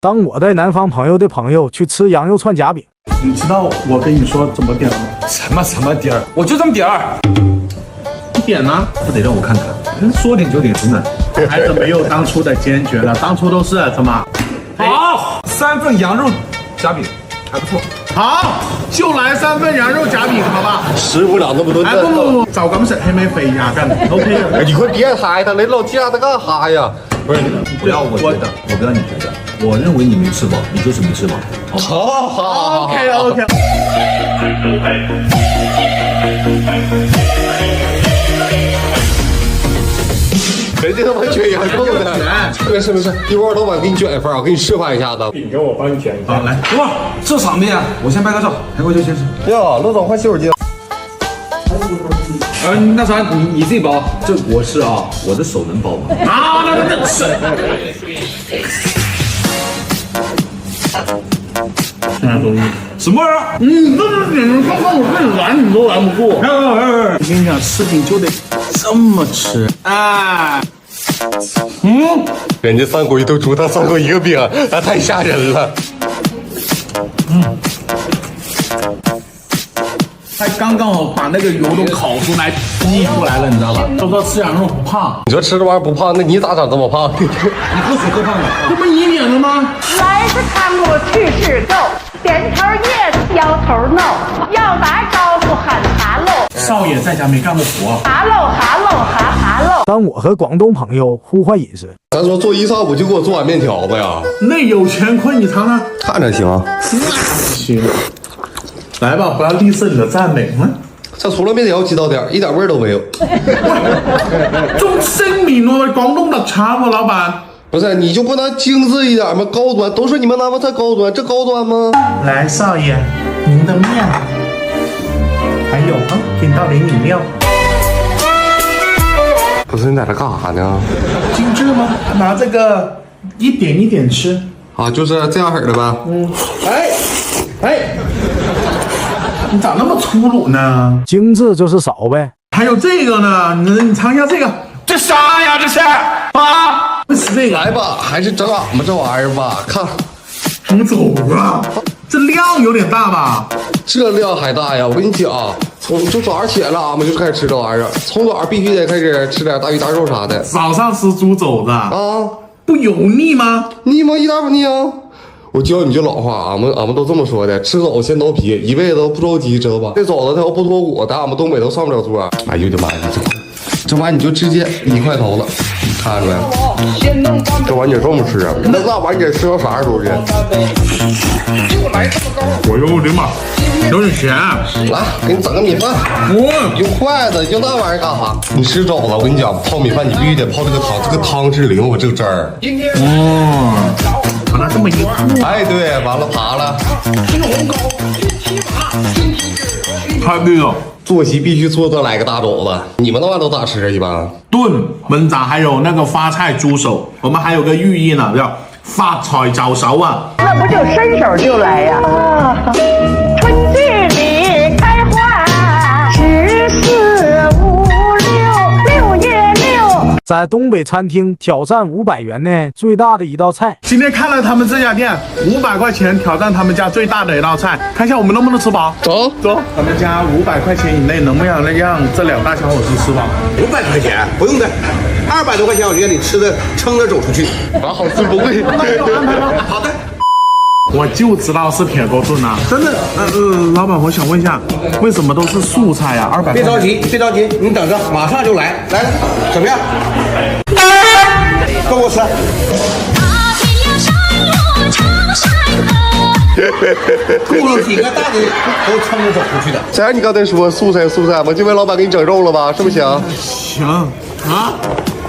当我带南方朋友的朋友去吃羊肉串夹饼，你知道我跟你说怎么点吗？什么点儿？我就这么点儿。你点呢？不得让我看看，说点就点，真的。还是没有当初的坚决了，当初都是什么？好，3份羊肉夹饼，还不错。好，就来3份羊肉夹饼，好吧？吃不了那么多。哎，不，就咁食係咪肥呀？咁 OK 嘅。你快别抬他，那老架子干哈呀？不是，不要我觉得，我不要你觉得，我认为你没吃饱，你就是没吃饱。好 OK。人家他妈卷羊肉的，没事，一会儿老板给你卷一份，我给你示范一下子。饼跟我帮你卷一下。好，来。哇，这场面，我先拍个照，拍过去先吃。哟，陆总换洗手间。那啥，你自己包，这我是啊，我的手能包吗？啊，那是。什么玩意儿？这点刚刚我跟你拦你都拦不过。我跟你讲，吃饼就得这么吃。哎。人家3国一头猪，他3国一个饼，那太吓人了。他刚刚好把那个油都烤出来、逼出来了，你知道吧？都说吃羊肉不胖，你说吃这玩意儿不胖，那你咋长这么胖？你喝水喝胖了。这不你点的吗？来是看我去是够，点头 yes， 摇头 no， 要打招呼喊哈喽。少爷在家没干过活。哈喽哈喽哈哈喽。当我和广东朋友互换饮食，咱说做一上午就给我做碗面条子呀？那有乾坤，你尝尝。看着行啊。行。来吧，不要吝啬你的赞美。这除了面条鸡到点，一点味儿都没有。中生米诺的广东特产啊，老板。不是，你就不能精致一点吗？高端，都说你们南方菜高端，这高端吗？来，少爷，您的面，还有给你倒点饮料。不是，你在这干啥呢？精致吗？拿这个一点一点吃。啊，就是这样式的呗。哎，你咋那么粗鲁呢？精致就是少呗。还有这个呢，你尝一下这个。这啥呀？这是啊？吃这个。来吧，还是整俺们这玩意儿吧。看，你走啊！这量有点大吧？这量还大呀！我跟你讲，就早上起来了，俺们就开始吃这玩意儿。从早上必须得开始吃点大鱼大肉啥的。早上吃猪肘子啊，不油腻吗？腻吗？一点不腻啊！我教你句老话，俺们都这么说的，吃肘子先剥皮，一辈子都不着急，知道吧？这肘子它要不脱骨，在俺们东北都上不了桌。哎呦我的妈呀，这玩意儿你就直接1块头了，你看着没？这玩意儿这么吃啊？那玩意儿吃到啥时候去？我呦我的妈，有点咸。来，给你整个米饭。用筷子，用那玩意儿干啥？你吃肘子，我跟你讲，泡米饭你必须得泡这个汤，这个汤是灵，我这个汁儿。把它这么一和。哎，对，完了爬了。太对了。坐席必须坐着来个大肘子，你们那玩意都咋吃啊？一般炖、焖炸，还有那个发菜猪手，我们还有个寓意呢，叫发财早熟啊。那不就伸手就来呀？春季里开花，14、5、6，6月6。在东北餐厅挑战500元内最大的一道菜。今天看了他们这家店，500块钱挑战他们家最大的一道菜，看一下我们能不能吃饱。走，他们家500块钱以内能不能让这2大小伙子吃饱？500块钱不用的，200多块钱我就让你吃的撑着走出去。好吃不贵。好的。我就知道是铁锅炖啊！真的，老板，我想问一下，为什么都是素菜呀？200。别着急，你等着，马上就来。来，怎么样？够我吃。吐了几个大的都撑着走出去的。虽然你刚才说素菜，我这位老板给你整肉了吧？是不是行？行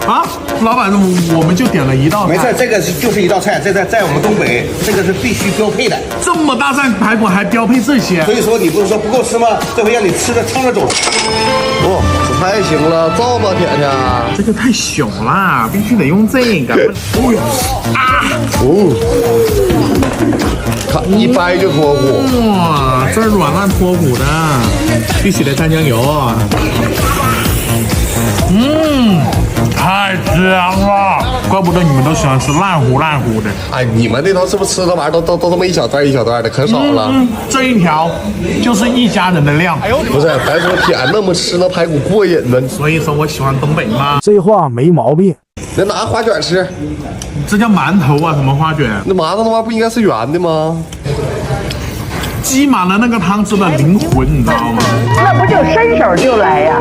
啊，老板，我们就点了一道菜。没事，这个就是一道菜，在我们东北，这个是必须标配的。这么大扇排骨还标配这些，所以说你不是说不够吃吗？这回让你吃的撑着走。哦，这太行了，这么甜甜。这个太小了，必须得用这个。看一掰就脱骨。哇，这软烂脱骨的，必须得蘸酱油。太香了，怪不得你们都喜欢吃烂糊烂糊的。哎，你们那头是不是吃的玩意儿都这么一小段一小段的，可少了？这一条就是一家人的量。不是，咱说天，那么吃那排骨过瘾呢。所以说我喜欢东北嘛。这话没毛病。那拿花卷吃，这叫馒头啊，什么花卷？那馒头他妈不应该是圆的吗？积满了那个汤汁的灵魂，你知道吗？那不就伸手就来呀？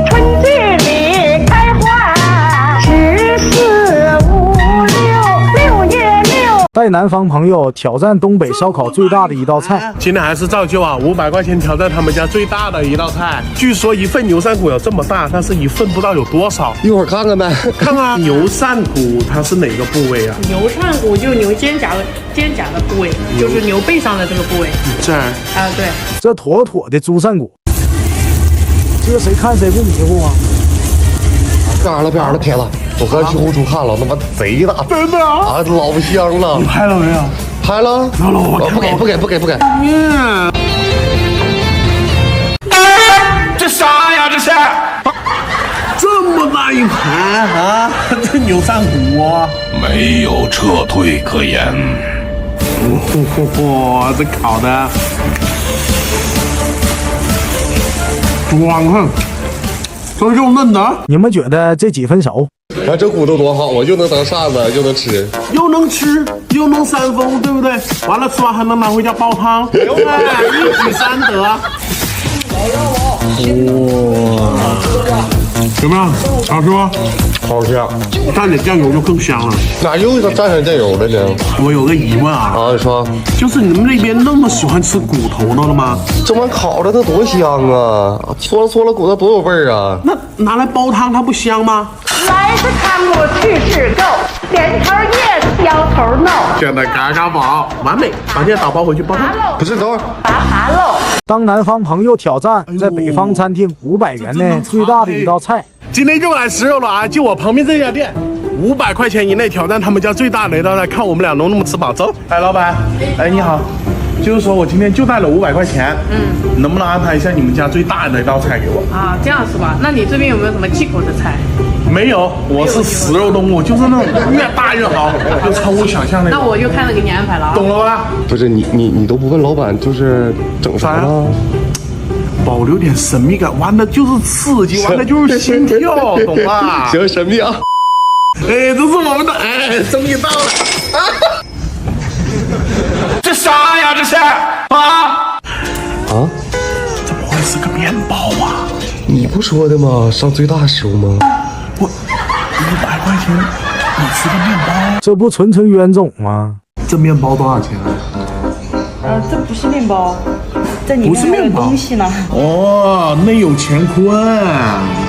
春季里开花，1456，6月6。带南方朋友挑战东北烧烤最大的一道菜。今天还是照旧啊，500块钱挑战他们家最大的一道菜。据说一份牛扇骨有这么大，但是一份不知道有多少。一会儿看看呗。看啊，牛扇骨它是哪个部位啊？牛扇骨就是牛肩胛的部位，就是牛背上的这个部位。这儿啊，对。这妥妥的猪扇骨，这谁看谁不迷糊啊？边了，铁子，我刚去后厨看了，他妈贼大，真的啊？啊，老香了。你拍了没有？拍了。不给。这啥呀？这是？这么大一盘啊！这牛扇骨啊！没有撤退可言。哇，这烤的，爽啊！这肉嫩的，你们觉得这几分熟？看这骨头多好啊，又能当扇子，又能吃，又能吃，又能扇风，对不对？完了吃完还能拿回家煲汤，一举三得。哇，怎么样？好吃吗？好香，蘸点酱油就更香了。哪又一个蘸上酱油的呢？我有个疑问啊，啊，你说，就是你们那边那么喜欢吃骨头的了吗？这玩意烤的它多香啊，搓了骨头多有味儿啊。那拿来煲汤它不香吗？来自看我去吃够，点头 yes， 摇头 no。现在嘎嘎宝，完美，把这打包回去煲汤。不是，等会儿，爬喽。当南方朋友挑战在北方餐厅500元内最大的一道菜。今天就来吃肉了啊！就我旁边这家店，500块钱以内挑战他们家最大的一道菜，看我们俩能不能吃饱。走，哎，老板，哎，你好，就是说我今天就带了500块钱，能不能安排一下你们家最大的一道菜给我？啊，这样是吧？那你这边有没有什么忌口的菜？没有，我是食肉动物，就是那种越大越好，就超乎想象那种。那我就看着给你安排了啊。懂了吧？不是你都不问老板，就是整啥呢？保留点神秘感，玩的就是刺激，玩的就是心跳，懂吧？行，神秘啊！哎，这是我们的，哎，终于到了。这啥呀？这是啊？怎么会是个面包啊？你不说的吗？上最大时候吗？我500块钱，你吃个面包？这不纯纯冤种吗？这面包多少钱啊？这不是面包，这里面还有东西呢。哦，内有乾坤。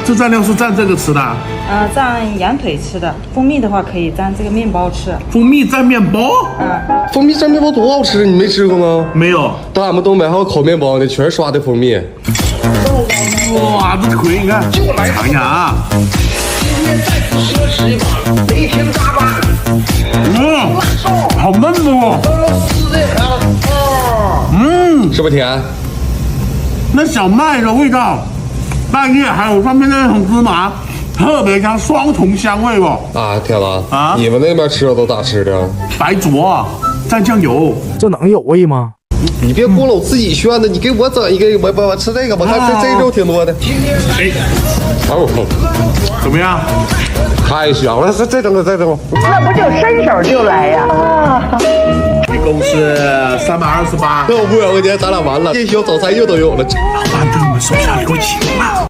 这蘸料是蘸这个吃的？蘸羊腿吃的，蜂蜜的话可以蘸这个面包吃。蜂蜜蘸面包？蜂蜜蘸面包多好吃，你没吃过吗？没有。到俺们东北还有烤面包呢，全刷的蜂蜜。哇，这腿你看，尝一下啊。好嫩哦。是不是甜？那小麦的味道，半夜还有上面那层芝麻，特别香，双重香味哦。啊，铁子啊，你们那边吃的都咋吃的？白灼，蘸酱油，这能有味吗？你别光我自己炫的，你给我整一个，我吃这个，我看这肉挺多的。哎，怎么样？太香了，再整个。那不就伸手就来呀？一共是328。那500块钱咱俩完了，夜宵早餐又都有了。老板对我们手下留情了。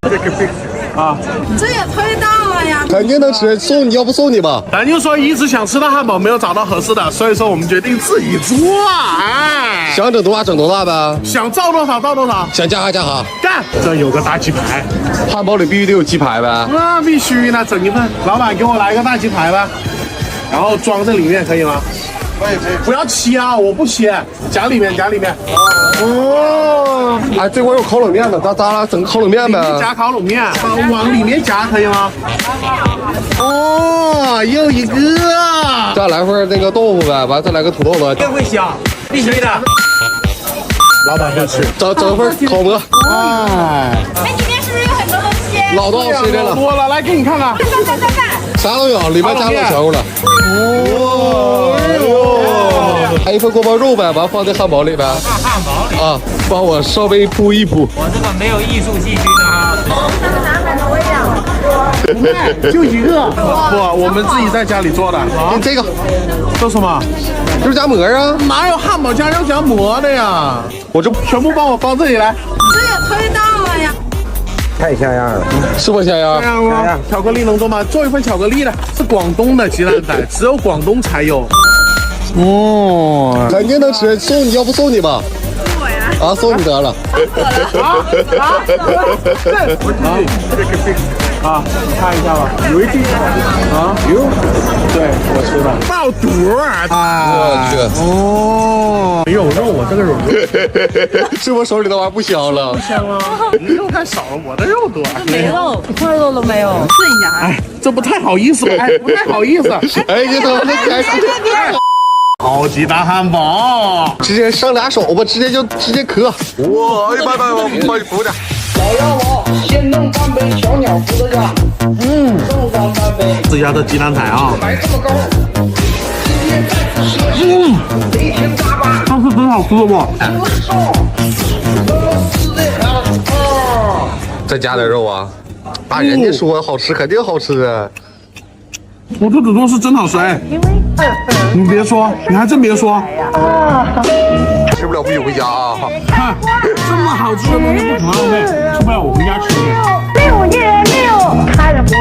啊，这也忒大了呀！肯定能吃，送你要不送你吧？咱就说一直想吃的汉堡没有找到合适的，所以说我们决定自己做。哎，想整多大整多大呗，想造多少造多少，想加哈。干！这有个大鸡排，汉堡里必须得有鸡排呗。那必须的，整一份。老板给我来一个大鸡排吧，然后装这里面可以吗？可以。不要切啊，我不切，夹里面。哦，哎，这块有烤冷面的，咱俩整烤冷面呗。夹烤冷面，往里面夹可以吗？哦，又一个。再来份那个豆腐呗，完再来个土豆子。这会香，必须的。老板会吃。整份烤鹅。哎，里面是不是有很多东西？老多好吃的了，多了，来给你看看，啥都有，里面加冷全乎了。还一份锅包肉呗，完放在汉堡里边。啊，帮我稍微铺一铺。我这个没有艺术细菌的哈。就一个，不，我们自己在家里做的。给这个，这什么？肉夹馍啊？哪有汉堡加肉夹馍的呀？我这全部帮我放这里来。这也忒大了呀！太像样了，是不像样？这样吗？巧克力能做吗？做一份巧克力的，是广东的鸡蛋仔，只有广东才有。哦，肯定能吃，送你要不送你吧？我呀，啊，送你得了。啊，看一下吧，有一点啊，有，对我吃的爆肚啊！我去，哦，有肉，我这个有肉，是我手里的玩意不香了？香啊！你肉太少了，我的肉多。没肉，一块肉都没有。试一下啊！哎，这不太好意思，哎，不太好意思。哎，你怎么能开始？超级大汉堡，直接上俩手吧，直接磕。哇，一拜，我帮你扶点。先弄半杯小鸟伏特加，送上半杯。自家的鸡蛋仔啊，买这么高，雷霆大巴，这是真好吃的不？再加点肉啊！啊，人家说好吃，肯定好吃啊。我这子肉是真好吃哎！你别说，你还真别说，吃不了不许回家啊！看这么好吃的东西不可浪费，吃不了我回家吃去。6月6看不。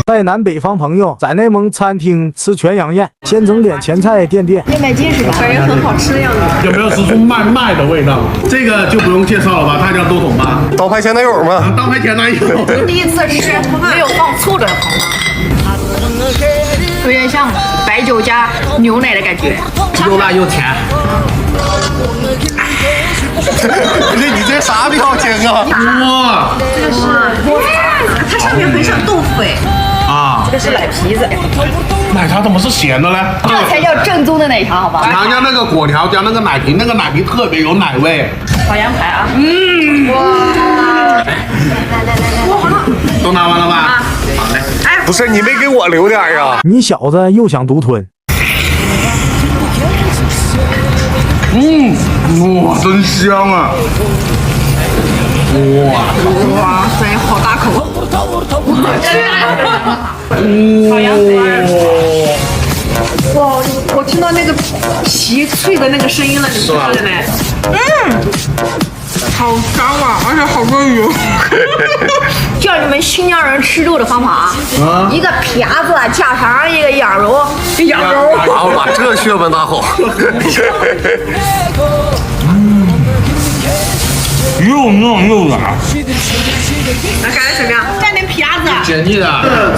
带南北方朋友在内蒙餐厅吃全羊宴，先整点前菜垫垫。面麦筋是吧？感觉很好吃的样子。有没有吃出麦的味道？这个就不用介绍了吧，大家都懂吧？刀牌前男友嘛，当牌前男友。第一次吃没有放醋的好吗？有点像白酒加牛奶的感觉，又辣又甜。你这啥表情啊？哇，这个是它上面很像豆腐哎。啊，这是奶皮子，奶茶怎么是咸的嘞？这才叫正宗的奶茶，好吧？尝一下那个果条加那个奶皮，那个奶皮特别有奶味。烤羊排啊，哇，都拿完了吧？好嘞。不是你没给我留点啊？你小子又想独吞？哇，真香啊！哇塞，好大口！烤羊排。哇，我听到那个皮脆的那个声音了，你听到了没？好香啊，而且好多油。教你们新疆人吃肉的方法啊，一个撇子加上一个羊肉，好吧，这血本大好。又嫩又软。那感觉怎么样？蘸点撇子，解腻的。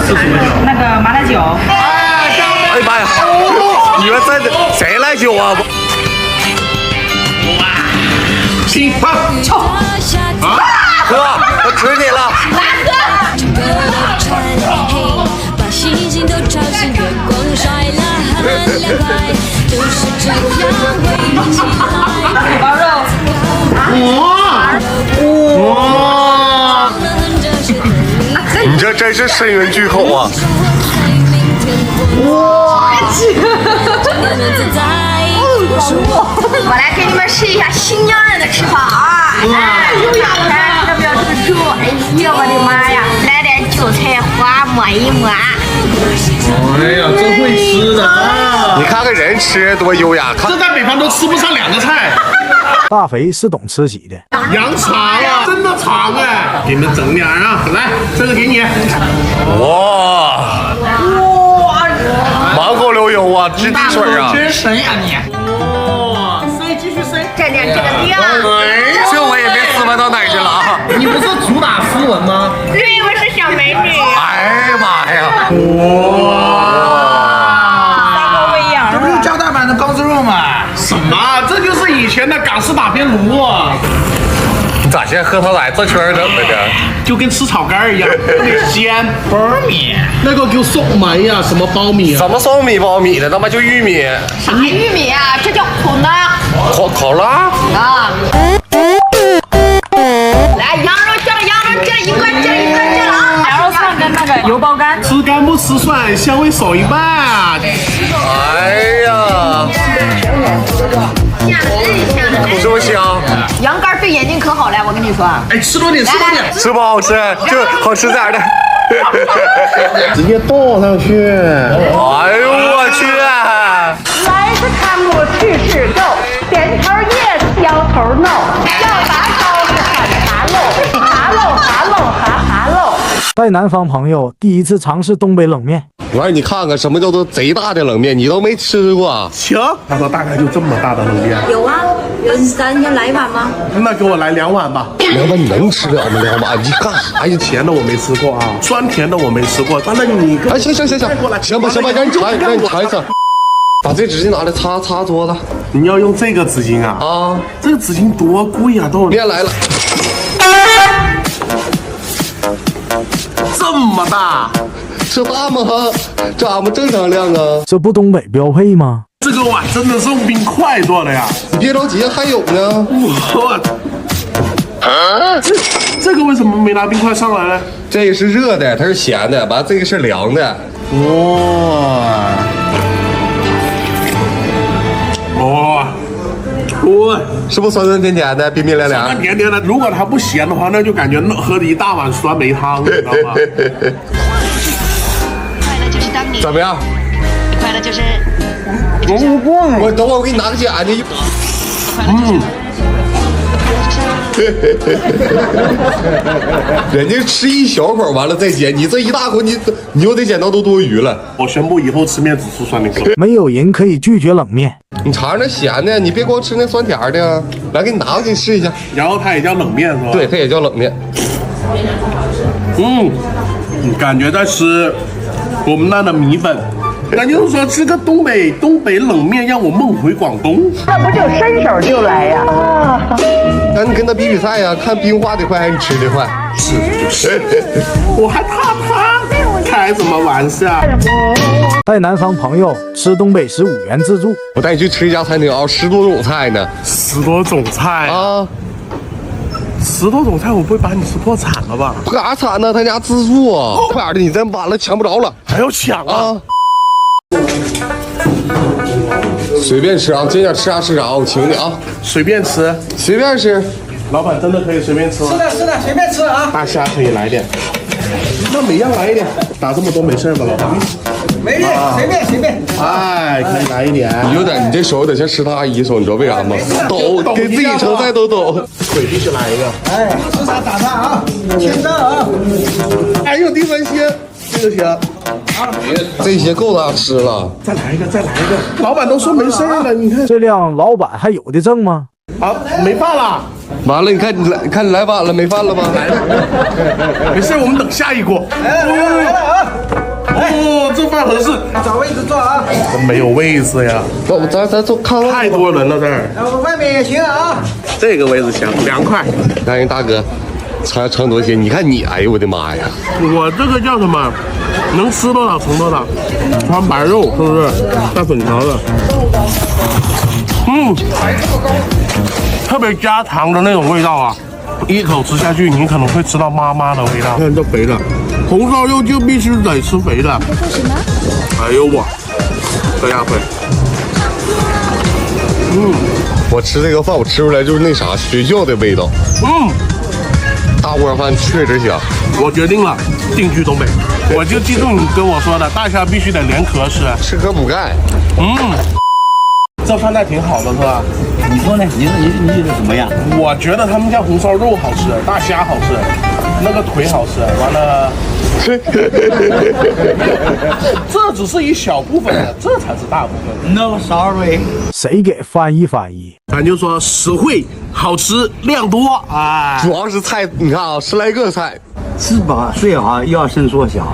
是什么酒？那个麻辣酒。哎妈呀！你们在谁来酒啊？起跑！哥，我指你了。哇！你这真是深渊巨口啊！我来给你们试一下新疆人的吃法啊！哎，看到没有这个肉？哎呀，我的妈呀！来点韭菜花抹一抹。哎呀，真会吃的啊！你看看人吃多优雅，看这在北方都吃不上2个菜。大肥是懂吃喜的，羊肠啊，真的肠哎！给你们整点啊，来，这个给你。哇，满口流油啊，直滴水啊！真神呀你！哇，塞，继续塞，蘸点这个料，这我也别斯文到哪儿去了啊！你不是主打斯文吗？以为是小美女。哎呀妈呀！这不是加大版的钢丝肉吗？什么？这就是以前的港式打边炉啊！你咋现在喝汤奶这圈整的呢？就跟吃炒肝一样，特别鲜。苞米，那个叫粟米呀，什么苞米啊？怎么糙米苞米的？他妈就玉米，啥玉米啊？这叫口呢烤拉。啊！来，羊肉这了，羊肉这了，一个这了，一个这了。吃蒜香味少一半啊！哎呀，是不是香？羊肝对眼睛可好了，我跟你说。哎，吃多点，吃多点，吃不好吃，就好吃点的。直接倒上去。哎呦我去！来是看我去是够，点头 yes， 摇头 no， 要咋高是喊哈喽，哈喽哈喽哈哈喽。带南方朋友第一次尝试东北冷面，我让你看看什么叫做贼大的冷面，你都没吃过。行，他说大概就这么大的冷面。有啊，咱就来一碗吗？那给我来2碗吧。2碗你能吃了吗？2碗你干啥呀？甜的我没吃过啊，酸甜的我没吃过。那你哎，行，行吧，让你尝一次。把这纸巾拿来擦桌子。你要用这个纸巾啊？啊，这个纸巾多贵啊！都面来了，这么大，这大吗？这俺们正常量啊。这不东北标配吗？这个碗真的是用冰块做的呀！你别着急，还有呢。这个为什么没拿冰块上来呢？这个是热的，它是咸的，完这个是凉的。哇，是不是酸酸甜甜的，冰冰凉凉？酸甜甜的。如果它不咸的话，那就感觉喝了一大碗酸梅汤，你知道吗？快乐就是当你怎么样？快乐就是我等会儿我给你拿个剪子。人家吃一小口完了再剪，你这一大口你又得剪到都多余了。我宣布以后吃面只吃酸梅汤。没有人可以拒绝冷面。你尝尝那咸的，你别光吃那酸甜的。来，给你拿过去试一下。然后它也叫冷面是吧？对，它也叫冷面。感觉在吃我们那的米粉。那就是说，吃个东北冷面让我梦回广东，那不就伸手就来呀？那你跟他比赛呀，看冰化的快还是你吃的快？是，我还怕他，开什么玩笑？带南方朋友吃东北食5元自助，我带你去吃一家餐厅啊，10多种菜呢。10多种菜啊！10多种菜，我不会把你吃破产了吧？破啥产呢？他家自助啊！快点的，你再晚了抢不着了。还要抢啊！随便吃啊，今天吃啥吃啥，我请你啊。随便吃，随便吃。老板真的可以随便吃吗？是的，随便吃啊。大虾可以来点，那每样来一点，打这么多没事吧，老板？没事，随便。哎，可以来一点。你这手有点像石头阿姨手，你知道为啥吗？抖，给自己盛菜都抖。腿必须来一个。哎，吃啥打啥啊，清淡啊。还有第3些，这个行。这些够大吃了。再来一个。老板都说没事了，你看这辆老板还有的挣吗？啊，没饭了。完了，你看你来晚了，没饭了吧？没事，我们等下一锅。来了啊！哦，这饭合适，找位置坐啊。没有位置呀。咱坐看看。太多人了这儿。我外面也行啊。这个位置行，凉快。来人大哥，盛多些。你看你，哎呦我的妈呀！我这个叫什么？能吃多少盛多少。川白肉是不是？带粉条的。特别加糖的那种味道啊！一口吃下去，你可能会吃到妈妈的味道。看这肥的，红烧肉就必须得吃肥的。哎呦我，这样会。我吃这个饭，我吃出来就是那啥学校的味道。大锅饭确实香。我决定了，定居东北。我就记住你跟我说的，大虾必须得连壳吃，吃壳补钙。这饭菜挺好的是吧？你说呢？你觉得怎么样？我觉得他们家红烧肉好吃，大虾好吃，那个腿好吃，完了，这只是一小部分的，这才是大部分。No sorry。谁给翻译翻译？咱就说实惠、好吃、量多，哎，主要是菜，你看啊，10来个菜，吃饱睡好，要伸缩小。